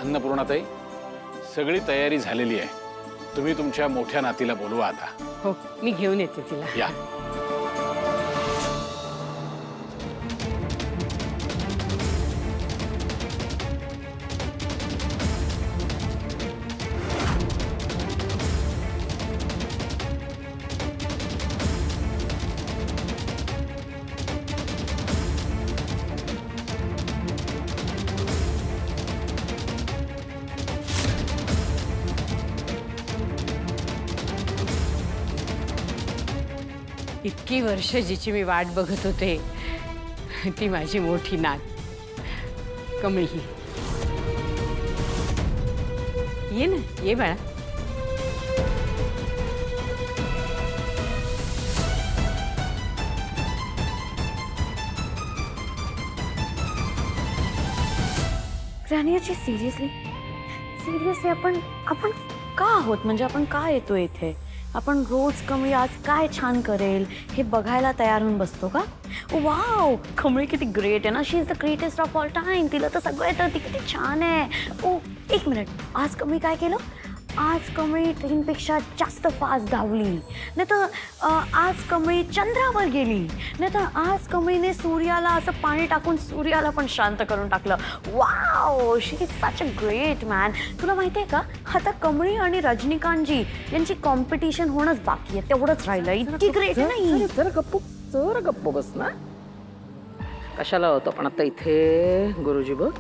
अन्नपूर्णाताई, सगळी तयारी झालेली आहे. तुम्ही तुमच्या मोठ्या नातीला बोलवा आता. हो, मी घेऊन येते तिला. या. इतकी वर्ष जिची मी वाट बघत होते ती माझी मोठी नात कमळी. ये ना, ये बाळा. रानियाची सिरियसली आपण का आहोत? म्हणजे आपण का येतो इथे? आपण रोज कमळी आज काय छान करेल हे बघायला तयार होऊन बसतो का? वाव, कमळी किती ग्रेट आहे ना. She is the greatest of all time. तिला तर सगळं येतं, ती किती छान आहे. ओ एक मिनिट, आज कमळी काय केलं? आज कमळी ट्रेनपेक्षा जास्त फास्ट धावली. नाही तर आज कमळी चंद्रावर गेली. नाही तर आज कमळीने सूर्याला असं पाणी टाकून सूर्याला पण शांत करून टाकलं. Wow, she is such a great man. तुला माहिती आहे का, आता कमळी आणि रजनीकांतजी यांची कॉम्पिटिशन होणंच बाकी आहे. तेवढंच राहिलं. इतकी ग्रेट नाही. जरा गप्प बस ना. कशाला होतो पण आता इथे? गुरुजी बघ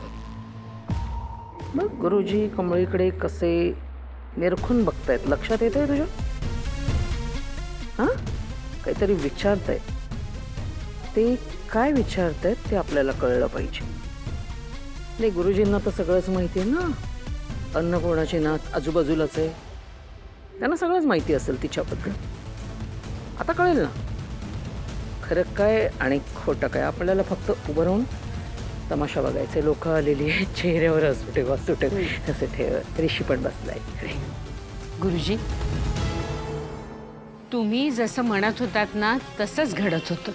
गुरुजी कमळीकडे कसे निरखून बघतायत. लक्षात येतंय तुझ्या? हां, काहीतरी विचारतायत. ते काय विचारतायत ते आपल्याला कळलं पाहिजे. नाही, गुरुजींना तर सगळंच माहिती आहे ना. अन्नपूर्णाची नात आजूबाजूलाच आहे, त्यांना सगळंच माहिती असेल तिच्याबद्दल. आता कळेल ना खरं काय आणि खोटं काय. आपल्याला फक्त उभं राहून तमाशा बघायचे. लोक आलेली आहेत, चेहऱ्यावर असू ठेव असं ठेव. ऋषी पण बसलाय इकडे. गुरुजी, तुम्ही जसं म्हणत होतात ना तसंच घडत होतं.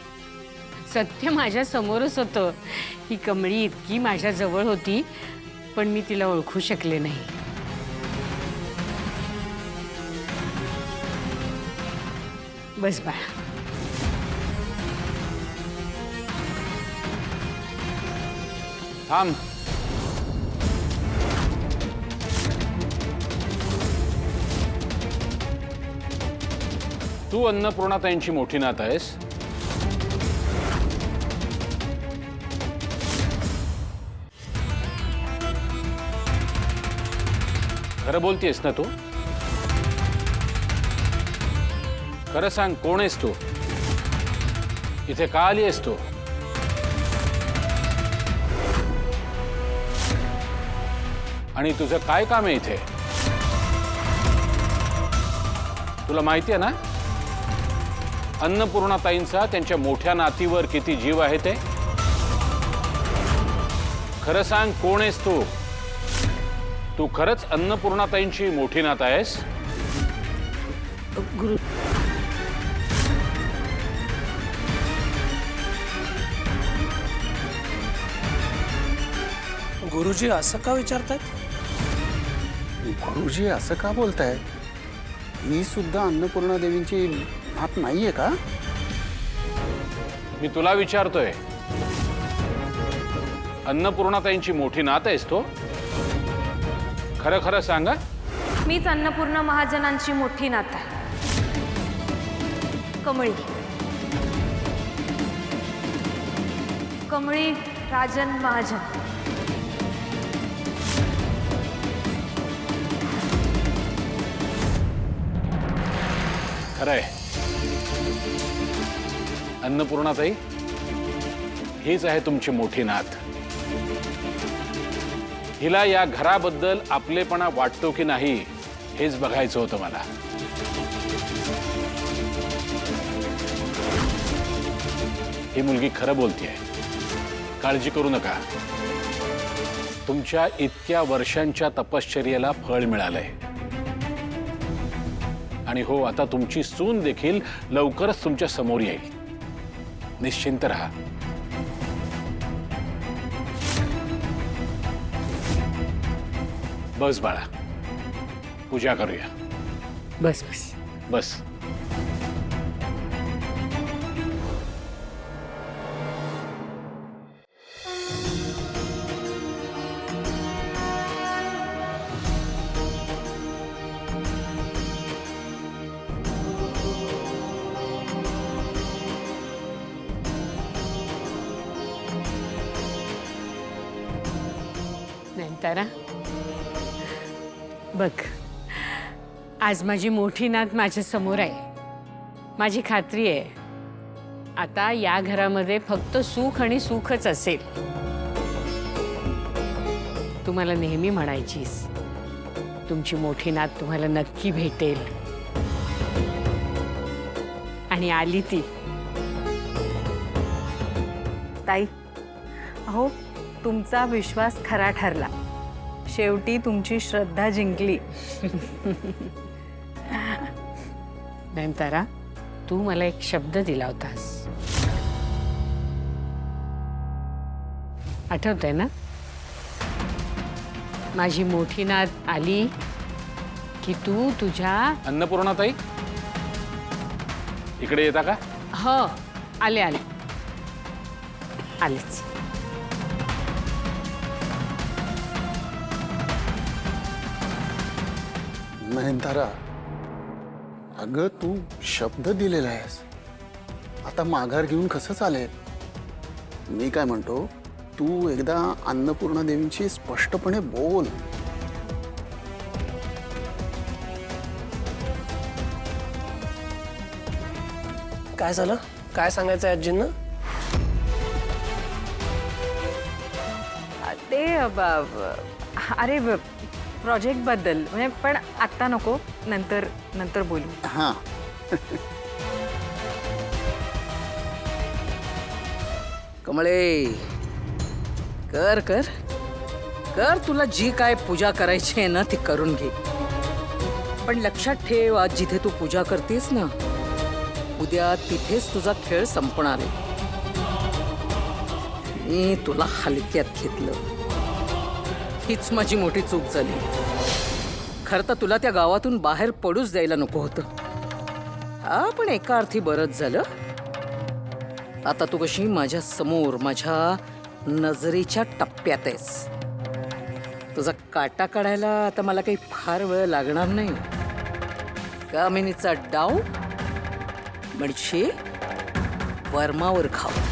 सत्य माझ्या समोरच होतं. ही कमळी इतकी माझ्या जवळ होती पण मी तिला ओळखू शकले नाही. बस बाळा. थांब. तू अन्नपूर्णाताईंची मोठी नात आहेस. खरं बोलतेस ना तू? खरं सांग, कोण आहेस तू? इथे का आली आहेस तू? आणि तुझं काय काम आहे इथे? तुला माहिती आहे ना अन्नपूर्णाताईंचा त्यांच्या मोठ्या नातीवर किती जीव आहे ते? खरं सांग, कोण आहेस तू? तू खरंच अन्नपूर्णाताईंची मोठी नात आहेस? गुरु गुरुजी असं का विचारतात? गुरुजी असं का बोलताय? मी सुद्धा अन्नपूर्णा देवींची नात नाहीये का? मी तुला विचारतोय, अन्नपूर्णाताईंची मोठी नात आहेस तो? खरं खरं सांगा. मीच अन्नपूर्णा महाजनांची मोठी नात आहे. कमळी कमळी राजन महाजन. खरंय. अन्नपूर्णाताई, हीच आहे तुमची मोठी नात. हिला या घराबद्दल आपलेपणा वाटतो की नाही हेच बघायचं होतं मला. ही मुलगी खरं बोलतेय, काळजी करू नका. तुमच्या इतक्या वर्षांच्या तपश्चर्येला फळ मिळालंय. आणि हो, आता तुमची सून देखील लवकरच तुमच्या समोर येईल. निश्चिंत रहा. बस बाळा, पूजा करूया. बस बस. बस. नयनतारा, बघ, आज माझी मोठी नात माझ्या समोर आहे. माझी खात्री आहे आता या घरामध्ये फक्त सुख आणि सुखच असेल. तू मला नेहमी म्हणायचीस तुमची मोठी नात तुम्हाला नक्की भेटेल, आणि आली ती. ताई, अहो तुमचा विश्वास खरा ठरला. शेवटी तुमची श्रद्धा जिंकली. नयनतारा, तू मला एक शब्द दिला होतास, आठवतंय ना? माझी मोठी नात आली की तू तुझ्या. अन्नपूर्णाताई, इकडे येता का? हो, आले आले आलेच. नयनतारा, अगं तू शब्द दिलेला आहेस, आता माघार घेऊन कसं चालेल? मी काय म्हणतो, तू एकदा अन्नपूर्णा देवींची स्पष्टपणे बोल. काय झालं? काय सांगायचं आहे आजींना? ते अरे प्रोजेक्ट बद्दल, म्हणजे पण आत्ता नको, नंतर नंतर बोलू. हां. कमळे, कर कर कर, तुला जी काय पूजा करायची आहे ना ती करून घे. पण लक्षात ठेव, आज जिथे तू पूजा करतेस ना, उद्या तिथेच तुझा खेळ संपणार आहे. मी तुला हलक्यात घेतलं, हीच माझी मोठी चूक झाली. खरं तर तुला त्या गावातून बाहेर पडूच द्यायला नको होतं. हा, पण एका अर्थी बरंच झालं. आता तू कशी माझ्या समोर, माझ्या नजरेच्या टप्प्यात आहेस. तुझा काटा काढायला आता मला काही फार वेळ लागणार नाही. कामिनीचा डाव म्हणजे वर्मावर खाऊ.